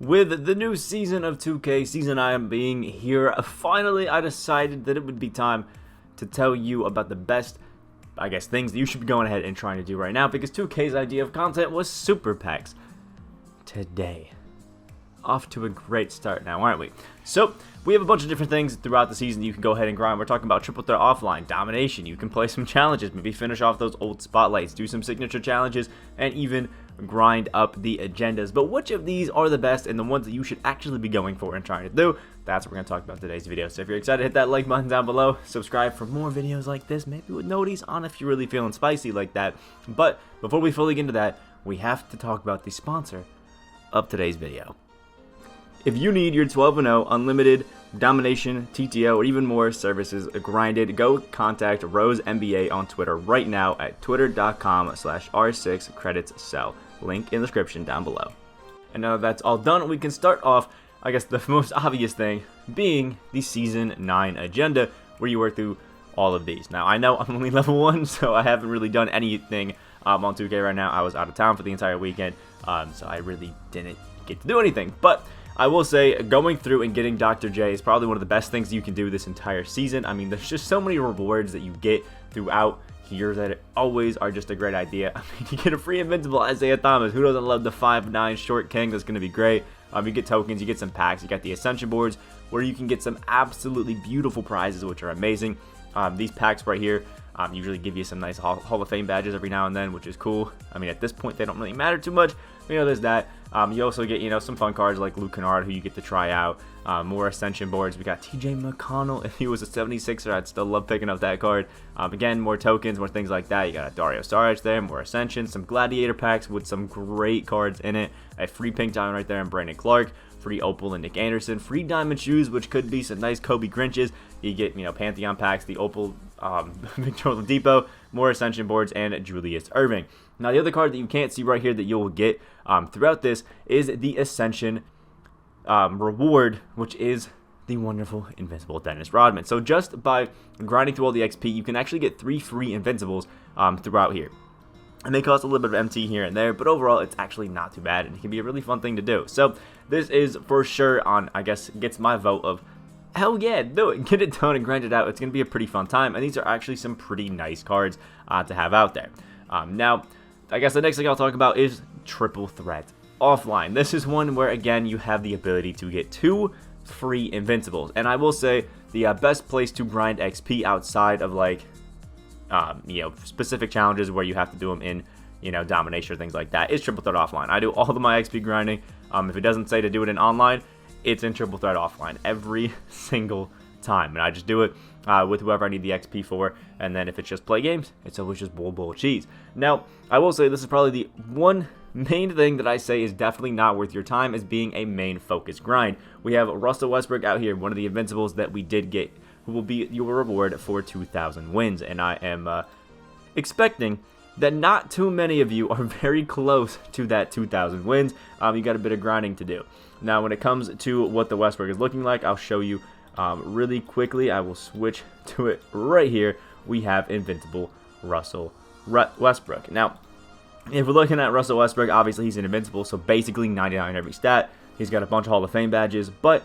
With the new season of 2K, Season 9 being here, finally I decided that it would be time to tell you about the best, things that you should be going ahead and trying to do right now, because 2K's idea of content was super packs. Today, off to a great start now, aren't we? So, we have a bunch of different things throughout the season you can go ahead and grind. We're talking about triple threat offline, domination, you can play some challenges, maybe finish off those old spotlights, do some signature challenges, and even grind up the agendas. But which of these are the best and the ones that you should actually be going for and trying to do? That's what we're going to talk about today's video. So if you're excited, hit that like button down below, subscribe for more videos like this, maybe with noties on if you're really feeling spicy like that. But before we fully get into that, we have to talk about the sponsor of today's video. If you need your 12-0 unlimited domination, TTO, or even more services grinded, go contact Rose NBA on Twitter right now at twitter.com/r6creditssell. Link in the description down below. And now that that's all done, we can start off, the most obvious thing being the Season 9 agenda, where you work through all of these. Now, I know I'm only level 1, so I haven't really done anything on 2K right now. I was out of town for the entire weekend, so I really didn't get to do anything. But I will say, going through and getting Dr. J is probably one of the best things you can do this entire season. I mean, there's just so many rewards that you get throughout here that always are just a great idea. I mean, you get a free Invincible Isaiah Thomas. Who doesn't love the 5'9" short king? That's going to be great. You get tokens, you get some packs, you got the Ascension boards, where you can get some absolutely beautiful prizes, which are amazing. These packs right here usually give you some nice Hall of Fame badges every now and then, which is cool. I mean, at this point, they don't really matter too much. There's that. You also get, some fun cards like Luke Kennard, who you get to try out. More Ascension boards. We got TJ McConnell. If he was a 76er, I'd still love picking up that card. Again, more tokens, more things like that. You got a Dario Saric there, more Ascension, some Gladiator packs with some great cards in it. A free Pink Diamond right there and Brandon Clark. Free Opal and Nick Anderson. Free Diamond Shoes, which could be some nice Kobe Grinches. You get, Pantheon packs, the Opal, Victor Oladipo, more Ascension boards, and Julius Erving. Now, the other card that you can't see right here that you'll get throughout this is the Ascension reward, which is the wonderful Invincible Dennis Rodman. So just by grinding through all the XP, you can actually get 3 free Invincibles throughout here. And they cost a little bit of MT here and there, but overall, it's actually not too bad, and it can be a really fun thing to do. So this is for sure on, gets my vote of, hell yeah, do it. Get it done and grind it out. It's going to be a pretty fun time, and these are actually some pretty nice cards to have out there. Now, the next thing I'll talk about is triple threat offline. This is one where, again, you have the ability to get 2 free Invincibles. And I will say the best place to grind XP outside of, specific challenges where you have to do them in, domination or things like that is triple threat offline. I do all of my XP grinding. If it doesn't say to do it in online, it's in triple threat offline every single time. And I just do it with whoever I need the XP for, and then if it's just play games, it's always just bull cheese. Now, I will say this is probably the one main thing that I say is definitely not worth your time as being a main focus grind. We have Russell Westbrook out here, one of the Invincibles that we did get, who will be your reward for 2,000 wins, and I am expecting that not too many of you are very close to that 2,000 wins. You got a bit of grinding to do. Now, when it comes to what the Westbrook is looking like, I'll show you really quickly. I will switch to it right here. We have Invincible Russell Westbrook. Now, if we're looking at Russell Westbrook, obviously he's an Invincible, so basically 99 every stat. He's got a bunch of Hall of Fame badges, but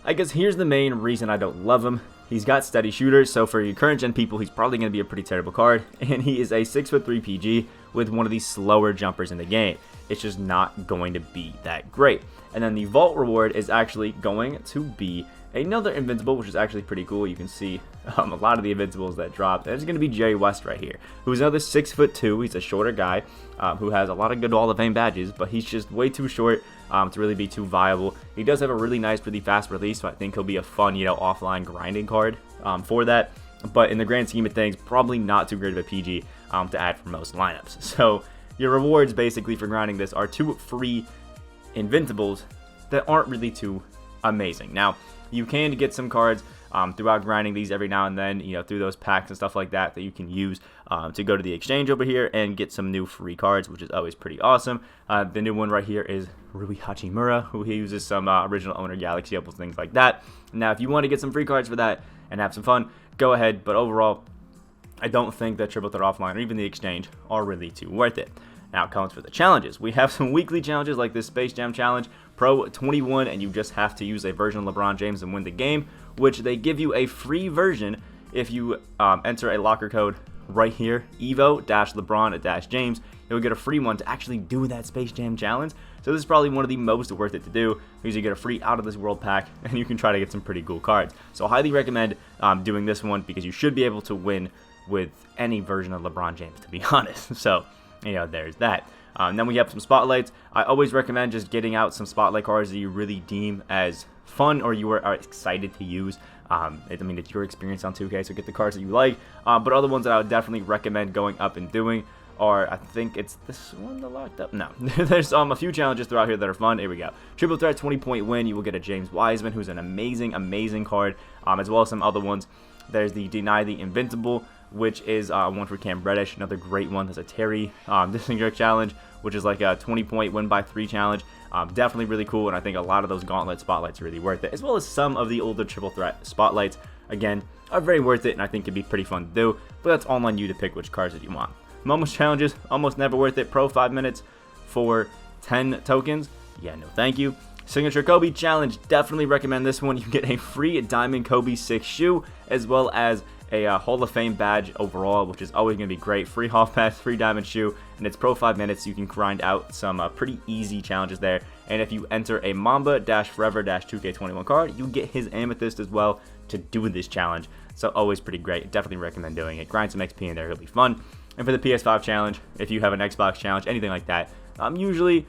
here's the main reason I don't love him. He's got steady shooters, so for your current gen people, he's probably going to be a pretty terrible card, and he is a 6'3" PG with one of these slower jumpers in the game. It's just not going to be that great. And then the Vault reward is actually going to be another Invincible, which is actually pretty cool. You can see a lot of the Invincibles that dropped. And it's going to be Jerry West right here, who's another 6'2". He's a shorter guy who has a lot of good Hall of Fame badges, but he's just way too short to really be too viable. He does have a really nice, really fast release, so I think he'll be a fun, offline grinding card for that. But in the grand scheme of things, probably not too great of a PG to add for most lineups. So your rewards basically for grinding this are 2 free Invincibles that aren't really too amazing. Now, you can get some cards throughout grinding these every now and then, through those packs and stuff like that you can use to go to the exchange over here and get some new free cards, which is always pretty awesome. The new one right here is Rui Hachimura, who he uses some original owner Galaxy Opals, things like that. Now, if you want to get some free cards for that and have some fun, go ahead. But overall, I don't think that triple threat offline or even the exchange are really too worth it. Now it comes for the challenges. We have some weekly challenges like this Space Jam Challenge Pro 21, and you just have to use a version of LeBron James and win the game, which they give you a free version if you enter a locker code right here, Evo-LeBron-James. You'll get a free one to actually do that Space Jam Challenge. So this is probably one of the most worth it to do because you get a free out of this world pack and you can try to get some pretty cool cards. So I highly recommend doing this one because you should be able to win with any version of LeBron James, to be honest. So, there's that. Then we have some spotlights. I always recommend just getting out some spotlight cards that you really deem as fun or you are excited to use. It's your experience on 2K, so get the cards that you like. But other ones that I would definitely recommend going up and doing are, I think it's this one that locked up. No, there's a few challenges throughout here that are fun. Here we go. Triple threat 20-point win. You will get a James Wiseman, who's an amazing card, as well as some other ones. There's the Deny the Invincible, which is one for Cam Reddish, another great one. There's a Terry Dissinger challenge, which is like a 20-point win by 3 challenge. Definitely really cool, and I think a lot of those gauntlet spotlights are really worth it, as well as some of the older triple threat spotlights, again, are very worth it, and I think could be pretty fun to do, but that's all on you to pick which cards that you want. Moments challenges, almost never worth it. Pro 5 minutes for 10 tokens. Yeah, no thank you. Signature Kobe challenge, definitely recommend this one. You get a free Diamond Kobe 6 shoe, as well as a Hall of Fame badge overall, which is always going to be great. Free Hall Pass, free Diamond Shoe, and it's Pro 5 minutes. You can grind out some pretty easy challenges there. And if you enter a Mamba-Forever-2K21 card, you get his Amethyst as well to do this challenge. So always pretty great. Definitely recommend doing it. Grind some XP in there. It'll be fun. And for the PS5 challenge, if you have an Xbox challenge, anything like that, usually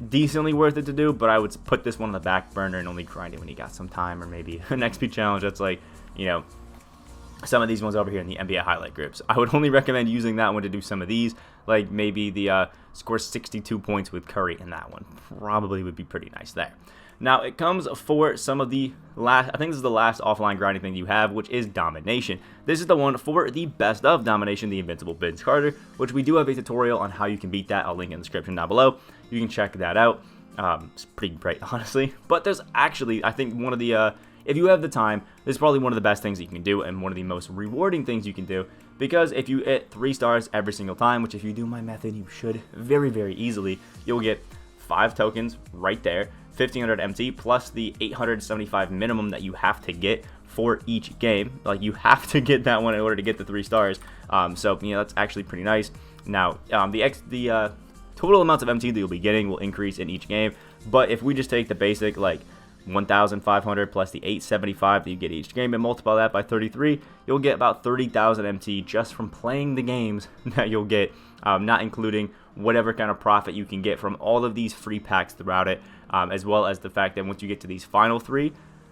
decently worth it to do, but I would put this one on the back burner and only grind it when you got some time, or maybe an XP challenge that's like, some of these ones over here in the NBA highlight groups. I would only recommend using that one to do some of these, like maybe the score 62 points with Curry in that one. Probably would be pretty nice there. Now, it comes for some of the last, I think this is the last offline grinding thing you have, which is Domination. This is the one for the best of Domination, the Invincible Vince Carter, which we do have a tutorial on how you can beat that. I'll link in the description down below. You can check that out. It's pretty great, honestly. But there's actually, I think, one of the, if you have the time, this is probably one of the best things that you can do and one of the most rewarding things you can do, because if you hit 3 stars every single time, which if you do my method, you should very, very easily, you'll get 5 tokens right there, 1,500 MT, plus the 875 minimum that you have to get for each game. Like, you have to get that one in order to get the 3 stars. So, that's actually pretty nice. Now, the total amounts of MT that you'll be getting will increase in each game, but if we just take the basic, like, 1,500 plus the 875 that you get each game and multiply that by 33, you'll get about 30,000 MT just from playing the games that you'll get, not including whatever kind of profit you can get from all of these free packs throughout it, as well as the fact that once you get to these final 3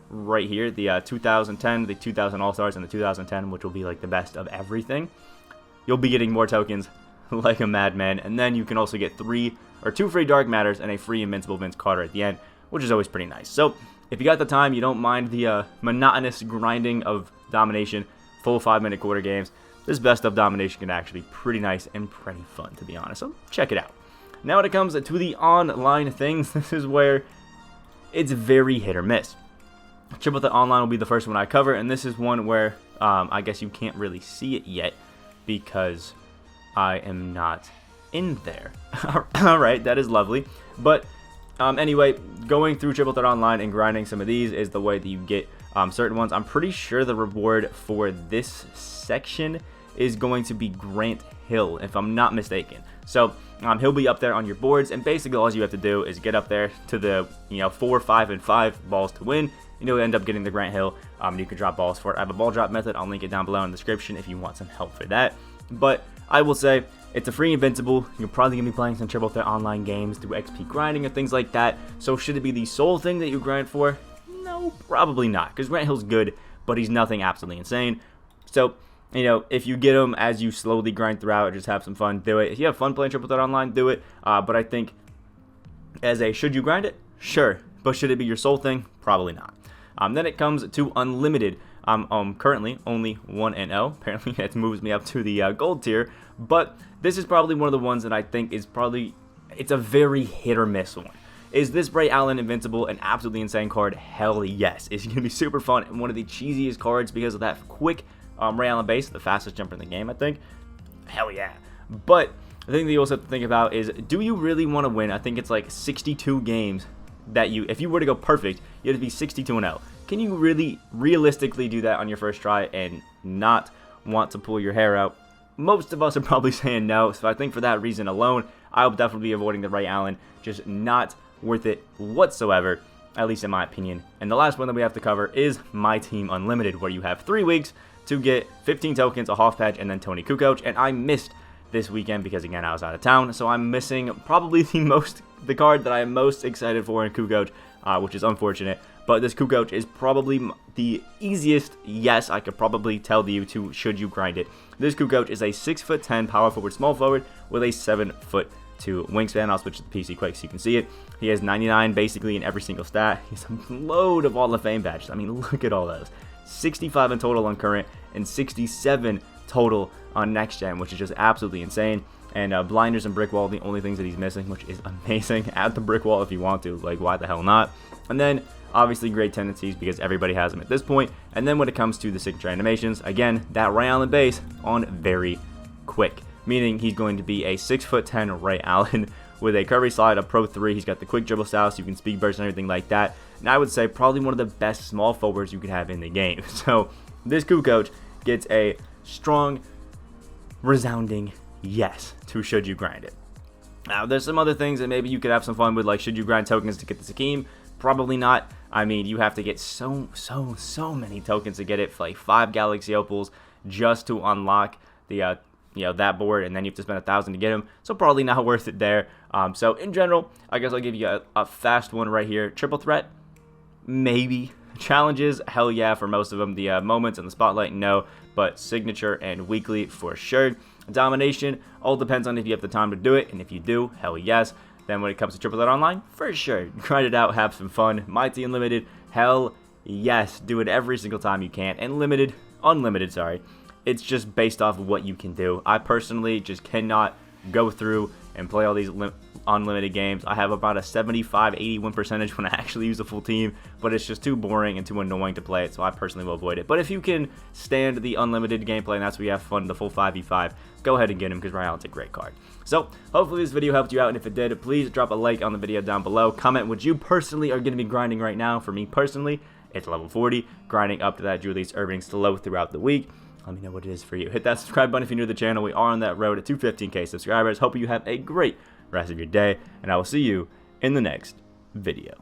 right here, the 2010, the 2000 All-Stars, and the 2010, which will be like the best of everything, you'll be getting more tokens like a madman, and then you can also get 2 free Dark Matters and a free Invincible Vince Carter at the end, which is always pretty nice. So if you got the time, you don't mind the monotonous grinding of Domination, full 5-minute quarter games, this best of Domination can actually be pretty nice and pretty fun, to be honest. So check it out. Now when it comes to the online things, this is where it's very hit or miss. Triple Threat Online will be the first one I cover, and this is one where I guess you can't really see it yet because I am not in there. Alright, that is lovely. But anyway, going through Triple Threat Online and grinding some of these is the way that you get certain ones. I'm pretty sure the reward for this section is going to be Grant Hill, if I'm not mistaken. So he'll be up there on your boards, and basically all you have to do is get up there to the 4, 5, and 5 balls to win. You'll end up getting the Grant Hill. You can drop balls for it. I have a ball drop method. I'll link it down below in the description if you want some help for that. But I will say it's a free Invincible. You're probably going to be playing some Triple Threat Online games through XP grinding and things like that. So should it be the sole thing that you grind for? No, probably not, because Grant Hill's good, but he's nothing absolutely insane. So, if you get him as you slowly grind throughout, just have some fun, do it. If you have fun playing Triple Threat Online, do it. But I think as a should you grind it? Sure. But should it be your sole thing? Probably not. Then it comes to Unlimited. I'm currently only 1-0. Apparently, it moves me up to the gold tier. But this is probably one of the ones that I think is it's a very hit or miss one. Is this Ray Allen Invincible an absolutely insane card? Hell yes. It's going to be super fun and one of the cheesiest cards because of that quick Ray Allen base, the fastest jumper in the game, I think. Hell yeah. But the thing that you also have to think about is, do you really want to win? I think it's like 62 games that if you were to go perfect, you have to be 62-0. Can you really realistically do that on your first try and not want to pull your hair out? Most of us are probably saying no, so I think for that reason alone, I'll definitely be avoiding the Ray Allen. Just not worth it whatsoever, at least in my opinion. And the last one that we have to cover is Myteam Unlimited, where you have 3 weeks to get 15 tokens, a Hoff patch, and then Toni kukoc. And I missed this weekend because, again, I was out of town, so I'm missing probably the card that I am most excited for in kukoc, which is unfortunate. But this kukoc is probably the easiest yes I could probably tell you to should you grind it. This kukoc is a 6'10" power forward, small forward with a 7'2" wingspan. I'll switch to the PC quick so you can see it. He has 99 basically in every single stat. He's a load of Hall of Fame badges. I mean, look at all those. 65 in total on current and 67 total on next gen, which is just absolutely insane. And blinders and brick wall, the only things that he's missing, which is amazing. Add the brick wall if you want to, like, why the hell not? And then obviously great tendencies because everybody has them at this point. And then when it comes to the signature animations, again, that Ray Allen base on very quick, meaning he's going to be a 6'10" Ray Allen with a curvy slide, a Pro 3. He's got the quick dribble style, so you can speed burst and everything like that. And I would say probably one of the best small forwards you could have in the game. So this kukoc gets a strong, resounding yes to should you grind it. Now, there's some other things that maybe you could have some fun with, like should you grind tokens to get the Sakim? Probably not. I mean, you have to get so many tokens to get it, for like 5 Galaxy Opals just to unlock the that board, and then you have to spend 1,000 to get them, so probably not worth it there. So in general, I guess I'll give you a fast one right here. Triple threat, maybe. Challenges, hell yeah for most of them. The moments and the spotlight, no, but signature and weekly for sure. Domination, all depends on if you have the time to do it, and if you do, hell yes. Then when it comes to triple threat online, for sure, grind it out, have some fun. Myteam Unlimited, hell yes, do it every single time you can. And unlimited, sorry. It's just based off of what you can do. I personally just cannot go through and play all these unlimited games. I have about a 75-81 percentage when I actually use a full team, but it's just too boring and too annoying to play it, so I personally will avoid it. But if you can stand the unlimited gameplay and that's where you have fun, the full 5v5, go ahead and get him because Ray Allen's a great card. So hopefully this video helped you out, and if it did, please drop a like on the video down below. Comment what you personally are going to be grinding right now. For me personally, it's level 40, grinding up to that JULIUS ERVING slow throughout the week. Let me know what it is for you. Hit that subscribe button if you're new to the channel. We are on that road to 215K subscribers. Hope you have a great rest of your day, and I will see you in the next video.